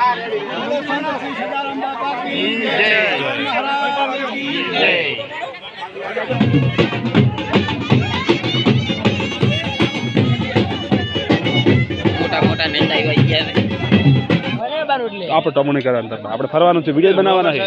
મોટા મોટા નેતા આવી ગયા આપણે ટમોણી કરવાનું આપણે ફરવાનું છે, વિડીયો બનાવવાના છે.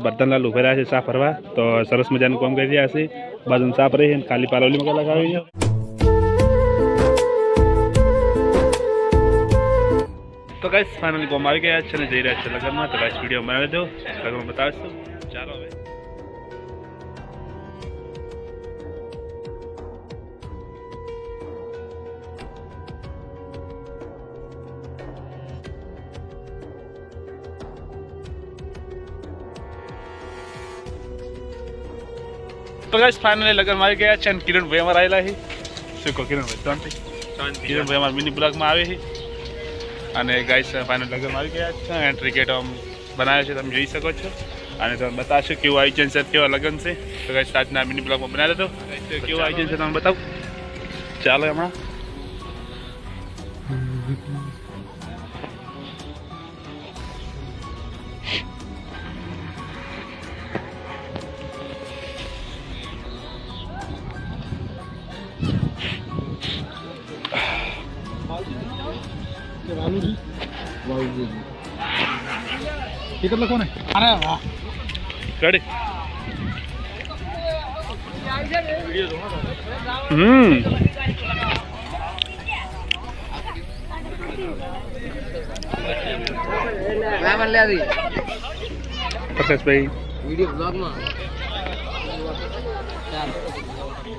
બર્તનલાલ ઉભા રહ્યા છે ચા ફરવા, તો સરસ મજાનું કામ કરી રહ્યા છે. બાજુ ચા રહી છે, ખાલી પાલોલીમાં લગાવી છે. તો ગાઈસ ફાઇનલી કોમ આવી ગયા છે ને જઈ રહ્યા છે લગ્નમાં. તો ગાઈસ વિડીયો બનાવી દો, લગ્નમાં બતાવીશું. ચાલો હવે તો ગાઈસ ફાઇનલી લગ્નમાં આવી ગયા છે અને કિરણભાઈ અમારા આવેલા છે. શું કહો કિરણભાઈ? શાંતિ? કિરણભાઈ અમારા મિની બ્લોગમાં આવે છે. અને ગાઈસ ફાઇનલ લગ્નમાં આવી ગયા છે. એન્ટ્રી ગેટ આમ બનાવ્યો છે, તમે જોઈ શકો છો. અને તમે બતાવશો કેવું આયોજન છે, કેવા લગ્ન છે. તો ગાઈસ આજના મિની બ્લોગમાં બનાવી દો કેવું આયોજન છે તમે બતાવો. ચાલો હમણાં કેટલા કોને? અરે વાહ, રેડી. પ્રકાશભાઈ વિડીયો બ્લોગમાં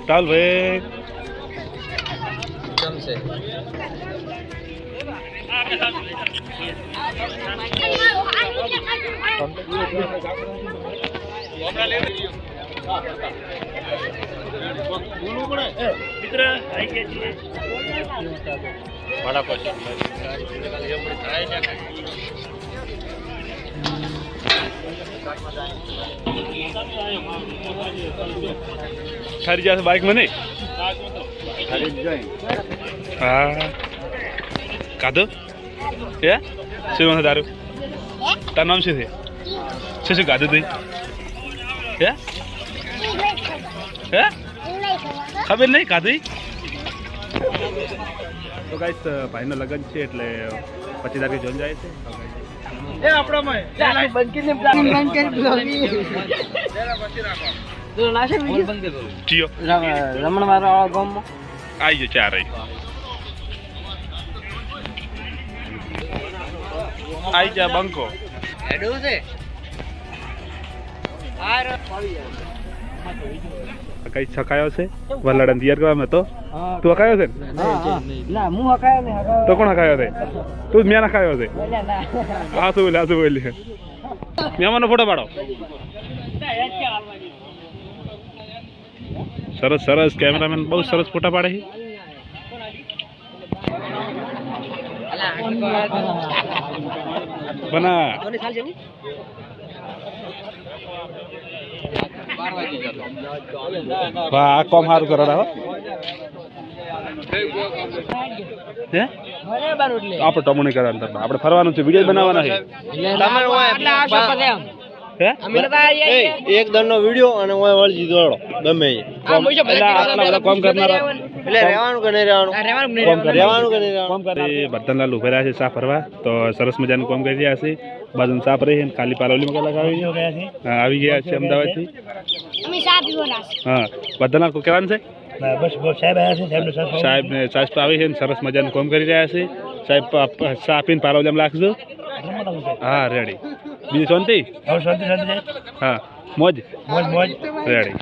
ચાલ ભાઈ જમશે. ખરી જશે બાઇક મને. હા કાધો એ શું તારું? તારું નામ શું છે? શું શું કાધું તું? હે હે ખબર નહીં કાધું? તો ગાઈસ ભાઈનો લગ્ન છે એટલે 25 તારીખે જોન જાય છે. રમણ મારો ગામમાં આવી ગયો. ચાર આવી જા બંકો કઈ છકાયો છે વલાડા તૈયાર કરવામાં. તો તું હકાયો છે? તો કોણ હકાયો છે? તું મેં હકાયો છે? હા શું બોલે? હા શું બોલી? મહેમાનનો ફોટો પાડો. સરસ સરસ કેમેરામેન બહુ સરસ ફોટા પાડે છે. બના વાહ આ કોમ સારું કરો. આપણે ટમોણી કરવાનું, આપણે ફરવાનું છે, વિડીયો બનાવવાના છે. એક દન નો વિડીયો અને વળજી દોડો ગમે કામ કરનારા એટલે રહેવાનું કે નહીં રહેવાનું કે નહીં. બર્તનલાલ ઉભા રહ્યા છે ચા ફરવા, તો સરસ મજાનું કામ કરી રહ્યા છે. બાજુ ચા રહી છે, ખાલી પાલોલીમાં લગાવી આવી ગયા છે અમદાવાદથી. હા બર્તનલાલ કોઈ કહેવાનું છે? સાહેબ ને સાહેબ આવી છે, સરસ મજાનું કામ કરી રહ્યા છે. સાહેબ ચા પીને પાલોલીમાં લાગજો. હા રેડી. બીજી શાંતિ? હા મોજ મોજ મોજ રેડી.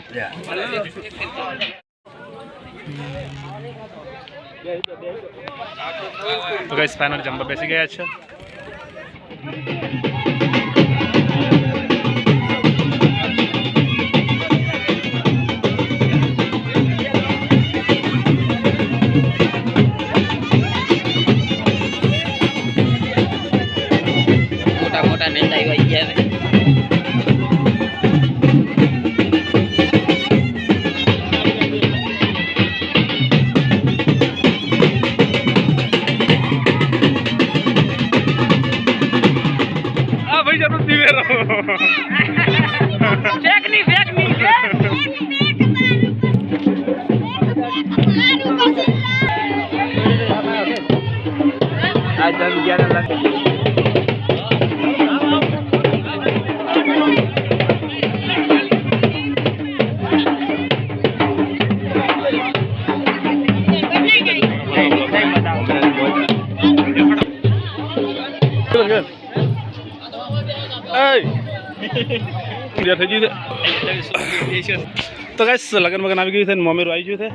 તો ગાઈસ ફાઇનલ જમવા બેસી ગયા છે. તો ગાઈસ લગન બગન આવી ગયું છે ને મમેરું આવી ગયું છે.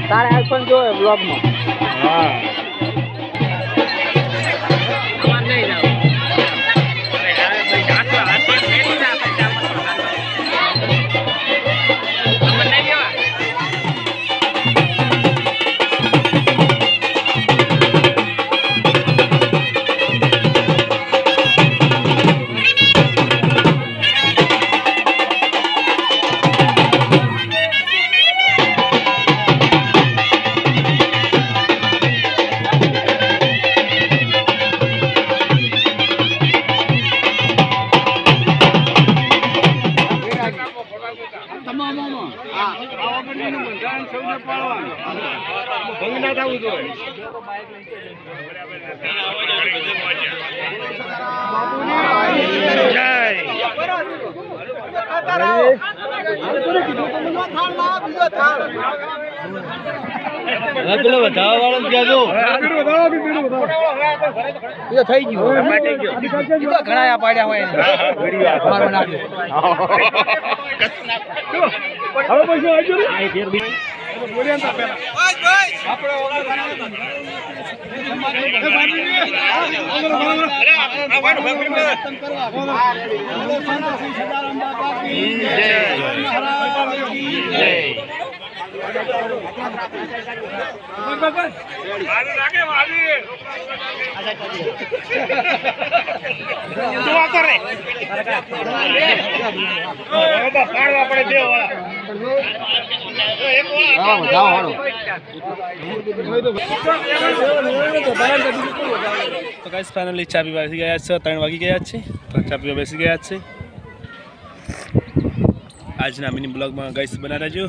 તારે આઈફોન જોવે બ્લોગમાં. હા પેલો વધાવા વાળો કહેજો થઈ ગયું ઘણા પાડ્યા હોય તો ગાઈસ ફાઇનલી ચા પીવા બેસી ગયા છે 3 વાગી ગયા છે તો ચા પીવા બેસી ગયા છે આજના મિની બ્લોગમાં ગાઈસ બના રહેજો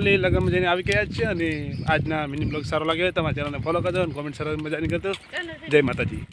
ફાઇનલી લગ્નમાં જઈને આવી ગયા જ છે અને આજના મિની બ્લોગ સારો લાગ્યો હોય તમારા ચેનલને ફોલો કરજો અને કોમેન્ટ સરસ મજાની કરજો. જય માતાજી.